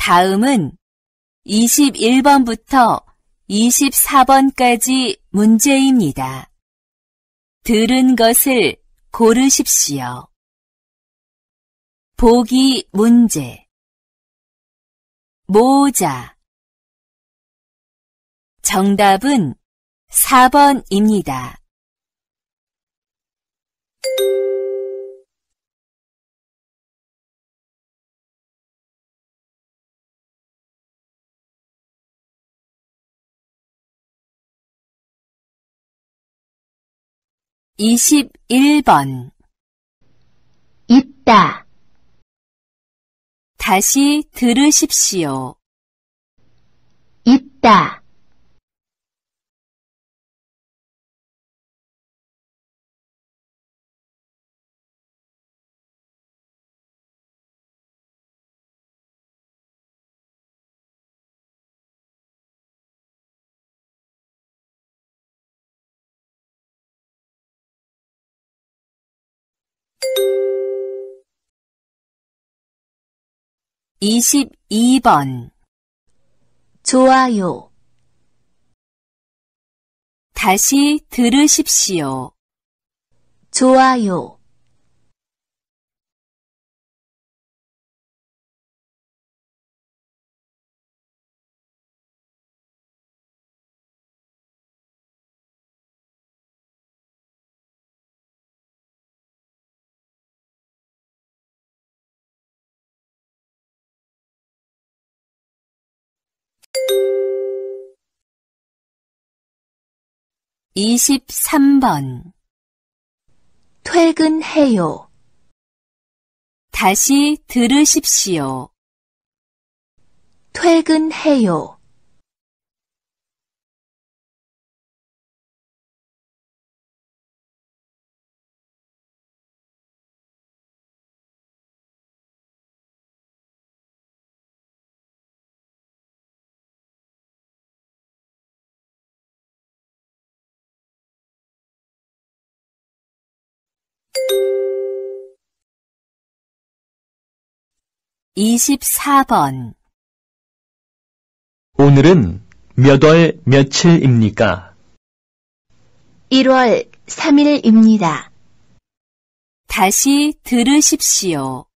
다음은 21번부터 24번까지 문제입니다. 들은 것을 고르십시오. 보기 문제. 모자. 정답은 4번입니다. (21번) 있다, 다시 들으십시오. 있다, (22번) 좋아요, 다시 들으십시오. 좋아요, (23번) 퇴근해요, 다시 들으십시오. 퇴근해요, (24번) 오늘은 몇 월 며칠입니까? 1월 3일입니다. 다시 들으십시오.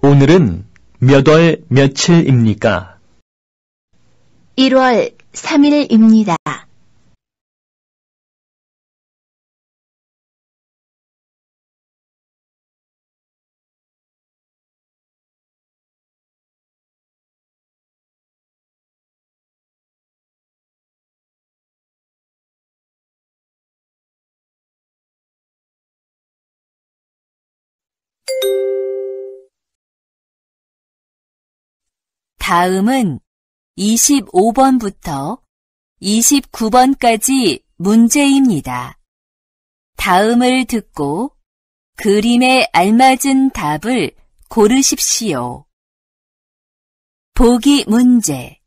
오늘은 몇 월 며칠입니까? 1월 3일입니다. 다음은 25번부터 29번까지 문제입니다. 다음을 듣고 그림에 알맞은 답을 고르십시오. 보기 문제.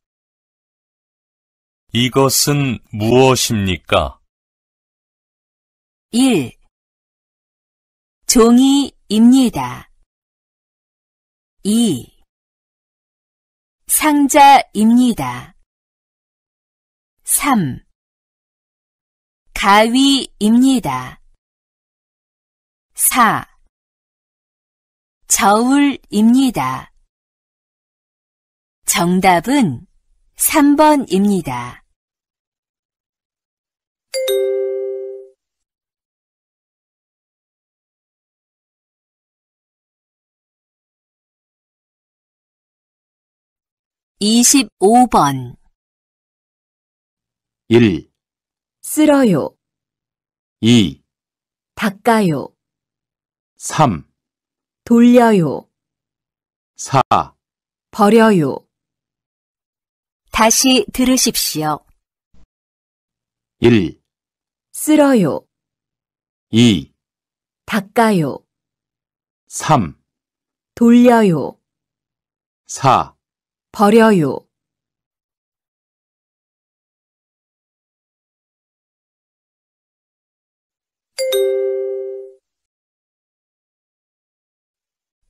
이것은 무엇입니까? 1. 종이입니다. 2. 상자입니다. 3. 가위입니다. 4. 저울입니다. 정답은 3번입니다. (25번) 1, 쓸어요, 2, 닦아요, 3, 돌려요, 4, 버려요, 다시 들으십시오. 1, 쓸어요, 2, 닦아요, 3, 돌려요, 4, 버려요.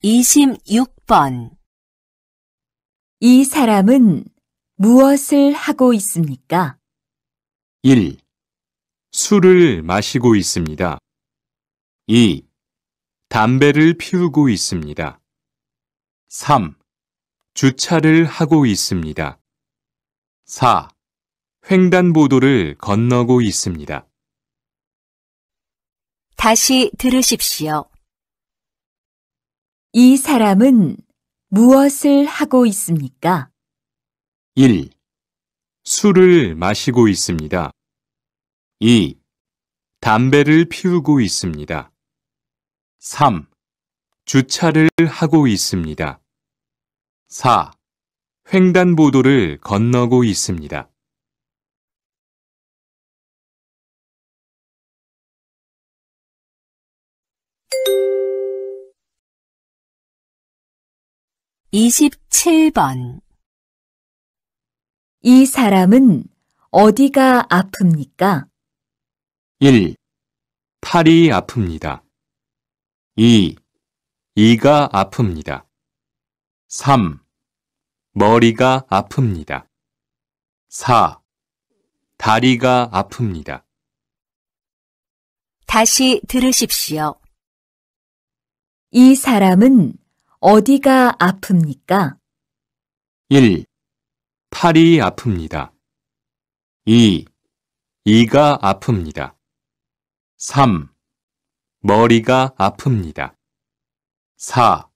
(26번) 이 사람은 무엇을 하고 있습니까? 1. 술을 마시고 있습니다. 2. 담배를 피우고 있습니다. 3. 주차를 하고 있습니다. 4. 횡단보도를 건너고 있습니다. 다시 들으십시오. 이 사람은 무엇을 하고 있습니까? 1. 술을 마시고 있습니다. 2. 담배를 피우고 있습니다. 3. 주차를 하고 있습니다. 4. 횡단보도를 건너고 있습니다. (27번) 이 사람은 어디가 아픕니까? 1. 팔이 아픕니다. 2. 이가 아픕니다. 3. 머리가 아픕니다. 4. 다리가 아픕니다. 다시 들으십시오. 이 사람은 어디가 아픕니까? 1. 팔이 아픕니다. 2. 이가 아픕니다. 3. 머리가 아픕니다. 4.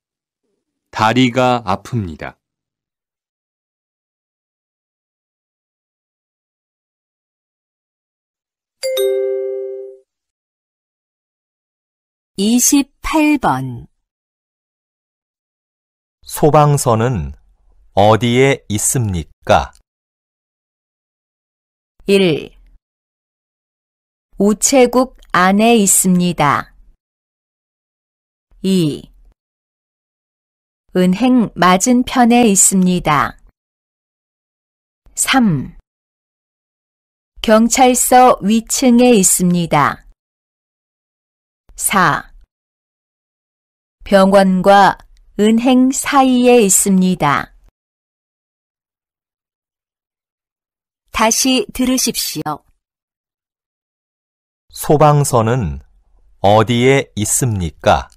다리가 아픕니다. (28번) 소방서는 어디에 있습니까? 1. 우체국 안에 있습니다. 2. 은행 맞은편에 있습니다. 3. 경찰서 위층에 있습니다. 4. 병원과 은행 사이에 있습니다. 다시 들으십시오. 소방서는 어디에 있습니까?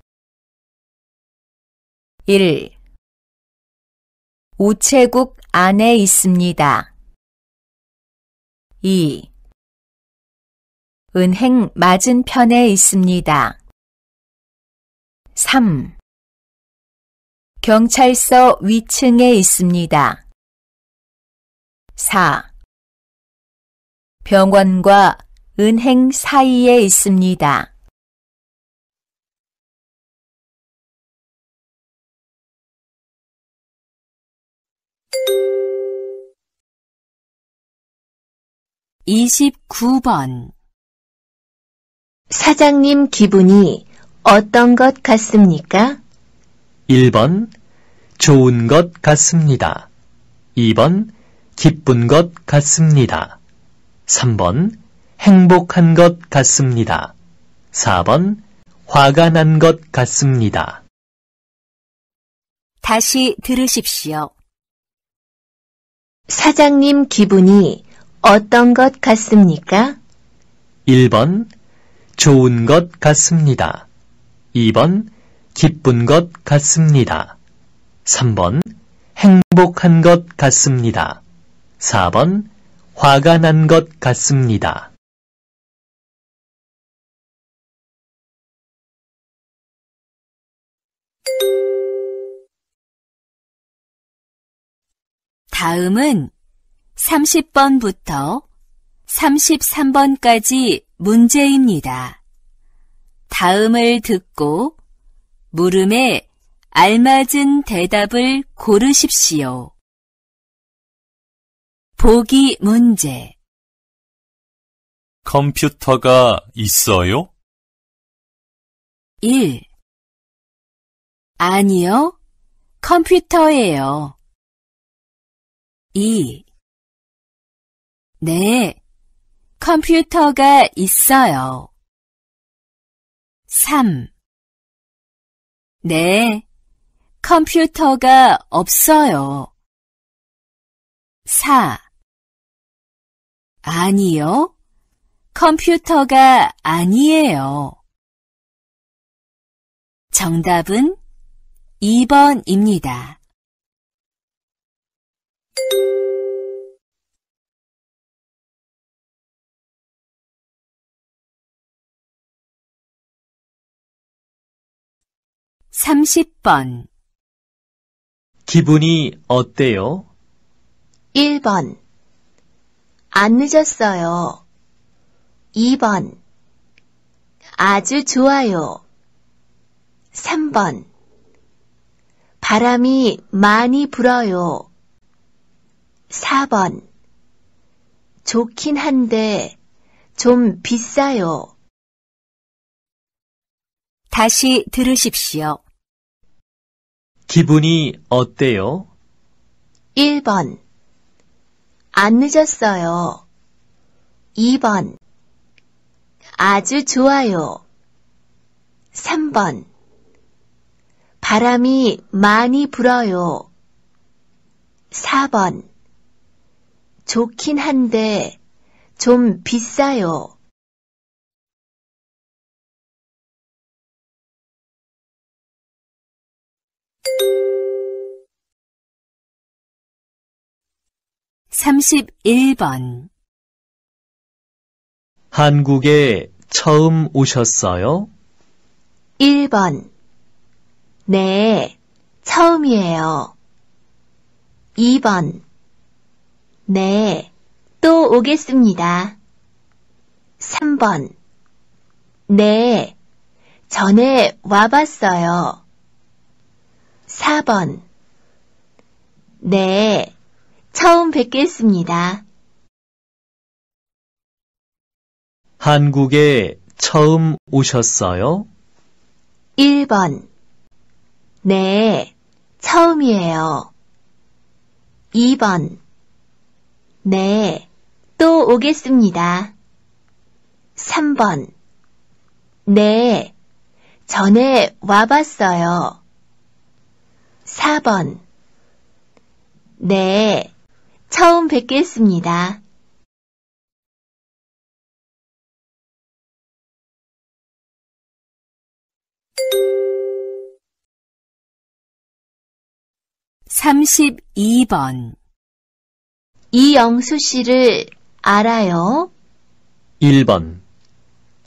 1. 우체국 안에 있습니다. 2. 은행 맞은편에 있습니다. 3. 경찰서 위층에 있습니다. 4. 병원과 은행 사이에 있습니다. (29번) 사장님 기분이 어떤 것 같습니까? 1번 좋은 것 같습니다. 2번 기쁜 것 같습니다. 3번 행복한 것 같습니다. 4번 화가 난 것 같습니다. 다시 들으십시오. 사장님 기분이 어떤 것 같습니까? 1번 좋은 것 같습니다. 2번 기쁜 것 같습니다. 3번 행복한 것 같습니다. 4번 화가 난 것 같습니다. 다음은 30번부터 33번까지 문제입니다. 다음을 듣고 물음에 알맞은 대답을 고르십시오. 보기 문제. 컴퓨터가 있어요? 1. 아니요, 컴퓨터예요. 2. 네, 컴퓨터가 있어요. 3. 네, 컴퓨터가 없어요. 4. 아니요. 컴퓨터가 아니에요. 정답은 2번입니다. (30번) 기분이 어때요? 1번. 안 늦었어요. 2번. 아주 좋아요. 3번. 바람이 많이 불어요. 4번. 좋긴 한데 좀 비싸요. 다시 들으십시오. 기분이 어때요? 1번. 안 늦었어요. 2번. 아주 좋아요. 3번. 바람이 많이 불어요. 4번. 좋긴 한데 좀 비싸요. (31번) 한국에 처음 오셨어요? 1번. 네, 처음이에요. 2번. 네, 또 오겠습니다. 3번. 네, 전에 와봤어요. 4번. 네, 처음 뵙겠습니다. 한국에 처음 오셨어요? 1번. 네, 처음이에요. 2번. 네, 또 오겠습니다. 3번. 네, 전에 와봤어요. 4번. 네, 처음 뵙겠습니다. (32번) 이영수 씨를 알아요? 1번.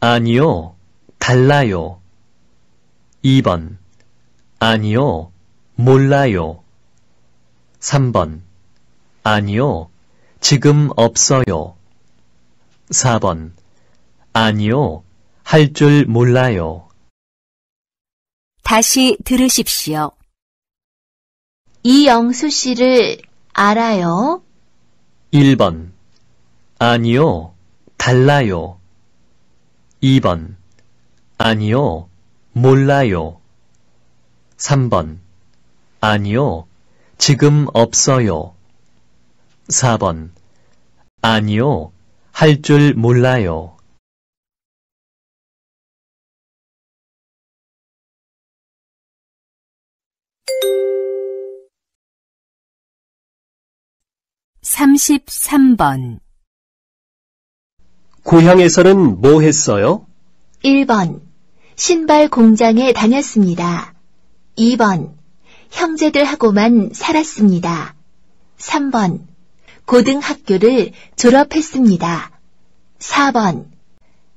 아니요, 달라요. 2번. 아니요, 몰라요. 3번. 아니요, 지금 없어요. 4번. 아니요, 할 줄 몰라요. 다시 들으십시오. 이영수 씨를 알아요? 1번. 아니요, 달라요. 2번. 아니요, 몰라요. 3번. 아니요, 지금 없어요. 4번. 아니요, 할 줄 몰라요. (33번) 고향에서는 뭐 했어요? 1번. 신발 공장에 다녔습니다. 2번. 형제들하고만 살았습니다. 3번. 고등학교를 졸업했습니다. 4번.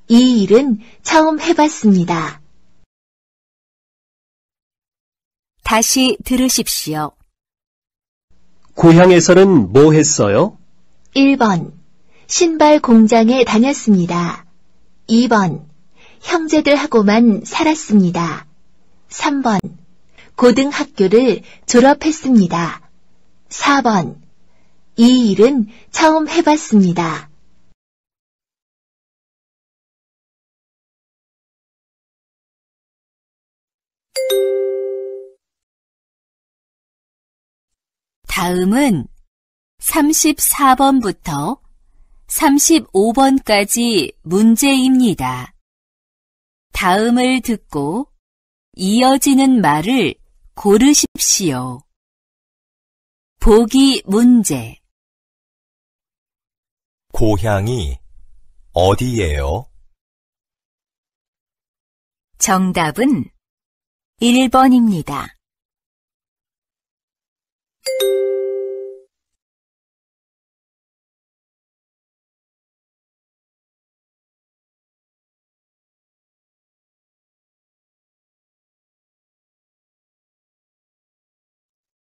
이 일은 처음 해봤습니다. 다시 들으십시오. 고향에서는 뭐 했어요? 1번. 신발 공장에 다녔습니다. 2번. 형제들하고만 살았습니다. 3번. 고등학교를 졸업했습니다. 4번. 이 일은 처음 해봤습니다. 다음은 34번부터 35번까지 문제입니다. 다음을 듣고 이어지는 말을 고르십시오. 보기 문제 고향이 어디예요? 정답은 1번입니다.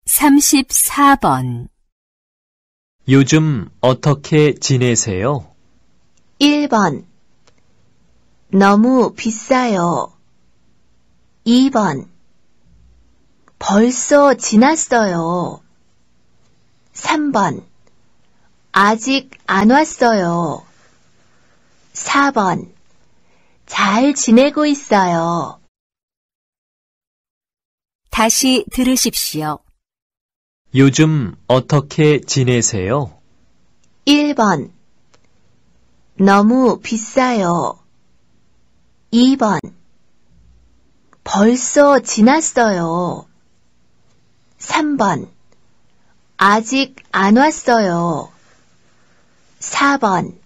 (34번) 요즘 어떻게 지내세요? 1번. 너무 비싸요. 2번. 벌써 지났어요. 3번. 아직 안 왔어요. 4번. 잘 지내고 있어요. 다시 들으십시오. 요즘 어떻게 지내세요? 1번. 너무 비싸요. 2번. 벌써 지났어요. 3번. 아직 안 왔어요. 4번.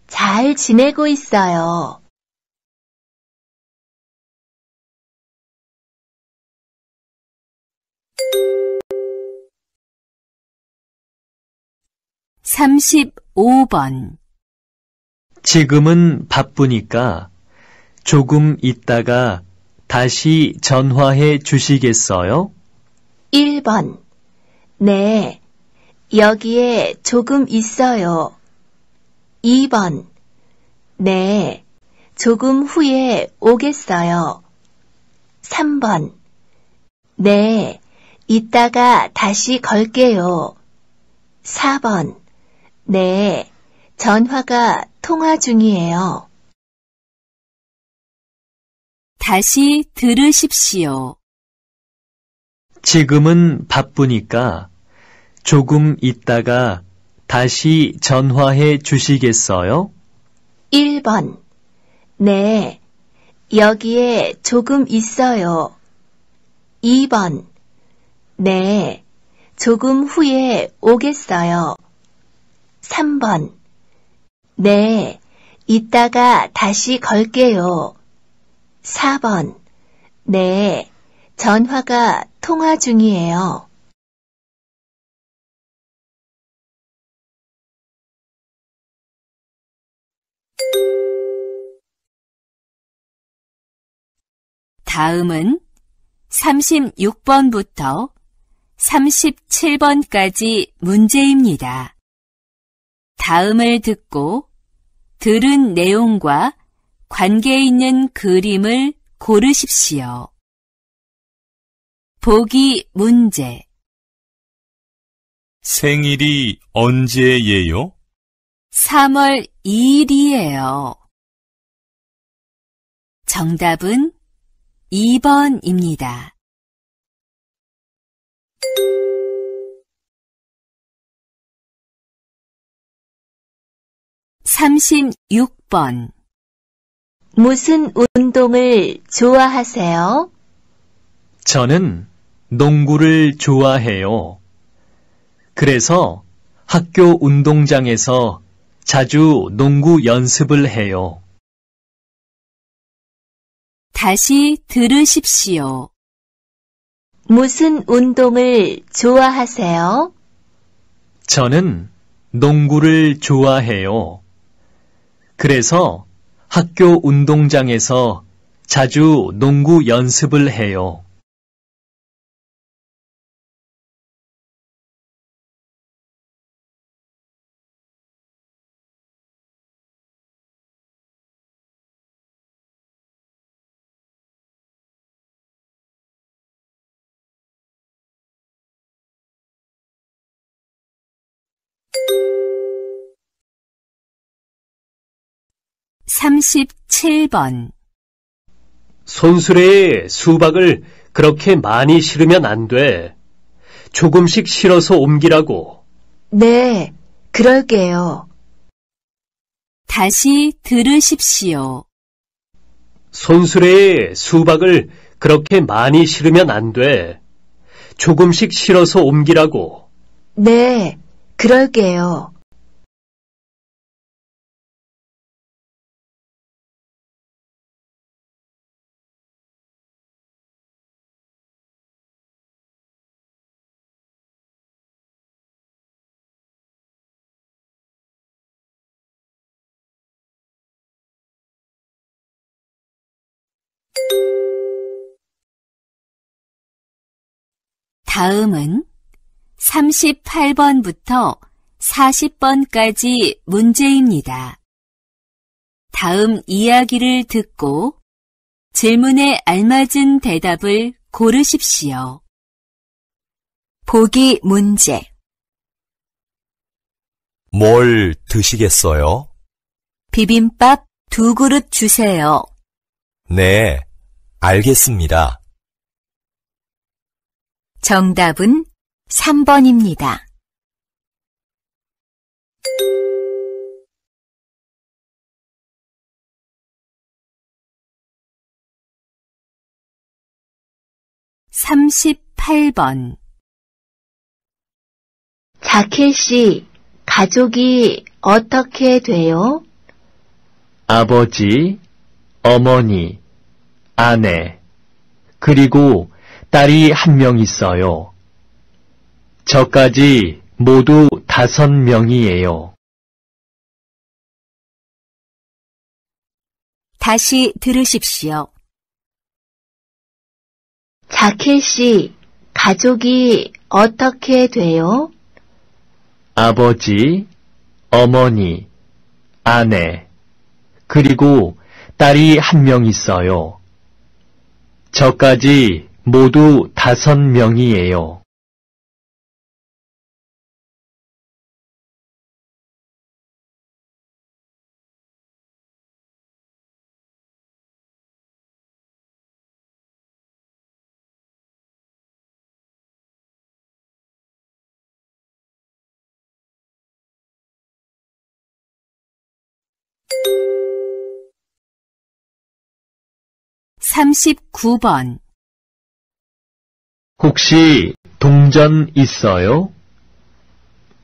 잘 지내고 있어요. (35번) 지금은 바쁘니까 조금 있다가 다시 전화해 주시겠어요? 1번. 네, 여기에 조금 있어요. 2번. 네, 조금 후에 오겠어요. 3번. 네, 이따가 다시 걸게요. 4번. 네, 전화가 통화 중이에요. 다시 들으십시오. 지금은 바쁘니까 조금 있다가 다시 전화해 주시겠어요? 1번. 네, 여기에 조금 있어요. 2번. 네, 조금 후에 오겠어요. 3번. 네, 이따가 다시 걸게요. 4번. 네, 전화가 통화 중이에요. 다음은 36번부터 37번까지 문제입니다. 다음을 듣고 들은 내용과 관계 있는 그림을 고르십시오. 보기 문제. 생일이 언제예요? 3월 2일이에요. 정답은 2번입니다. 36번. 무슨 운동을 좋아하세요? 저는 농구를 좋아해요. 그래서 학교 운동장에서 자주 농구 연습을 해요. 다시 들으십시오. 무슨 운동을 좋아하세요? 저는 농구를 좋아해요. 그래서 학교 운동장에서 자주 농구 연습을 해요. (37번) 손수레에 수박을 그렇게 많이 실으면 안 돼. 조금씩 실어서 옮기라고. 네, 그럴게요. 다시 들으십시오. 손수레에 수박을 그렇게 많이 실으면 안 돼. 조금씩 실어서 옮기라고. 네, 그럴게요. 다음은 38번부터 40번까지 문제입니다. 다음 이야기를 듣고 질문에 알맞은 대답을 고르십시오. 보기 문제. 뭘 드시겠어요? 비빔밥 2그릇 주세요. 네, 알겠습니다. 정답은 3번입니다. (38번) 자킬 씨, 가족이 어떻게 돼요? 아버지, 어머니, 아내, 그리고 딸이 1명 있어요. 저까지 모두 5명이에요. 다시 들으십시오. 자킬 씨, 가족이 어떻게 돼요? 아버지, 어머니, 아내, 그리고 딸이 1명 있어요. 저까지 모두 5명이에요. (39번) 혹시 동전 있어요?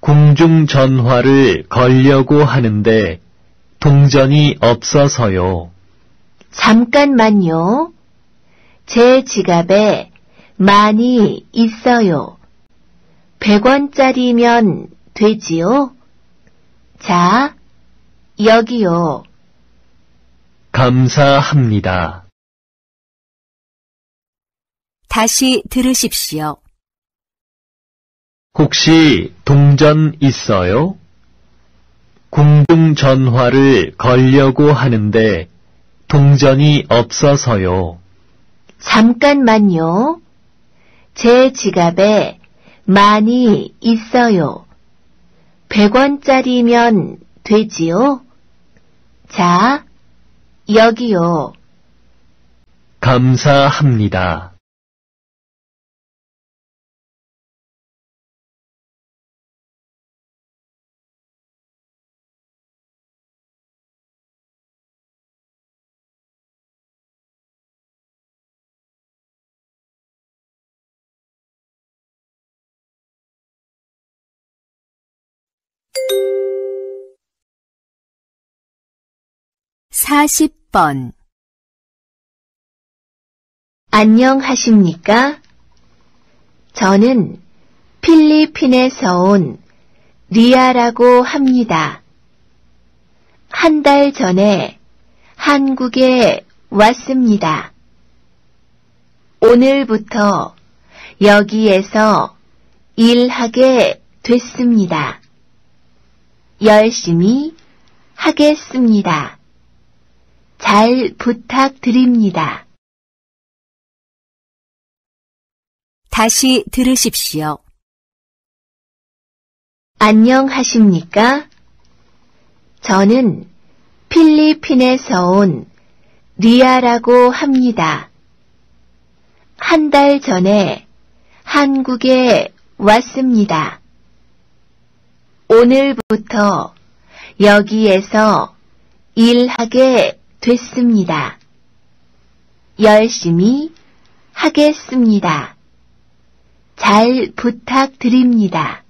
공중전화를 걸려고 하는데 동전이 없어서요. 잠깐만요. 제 지갑에 많이 있어요. 100원짜리면 되지요? 자, 여기요. 감사합니다. 다시 들으십시오. 혹시 동전 있어요? 공중전화를 걸려고 하는데 동전이 없어서요. 잠깐만요. 제 지갑에 많이 있어요. 100원짜리면 되지요? 자, 여기요. 감사합니다. (40번) 안녕하십니까? 저는 필리핀에서 온 리아라고 합니다. 한 달 전에 한국에 왔습니다. 오늘부터 여기에서 일하게 됐습니다. 열심히 하겠습니다. 잘 부탁드립니다. 다시 들으십시오. 안녕하십니까? 저는 필리핀에서 온 리아라고 합니다. 한 달 전에 한국에 왔습니다. 오늘부터 여기에서 일하게 됐습니다. 열심히 하겠습니다. 잘 부탁드립니다.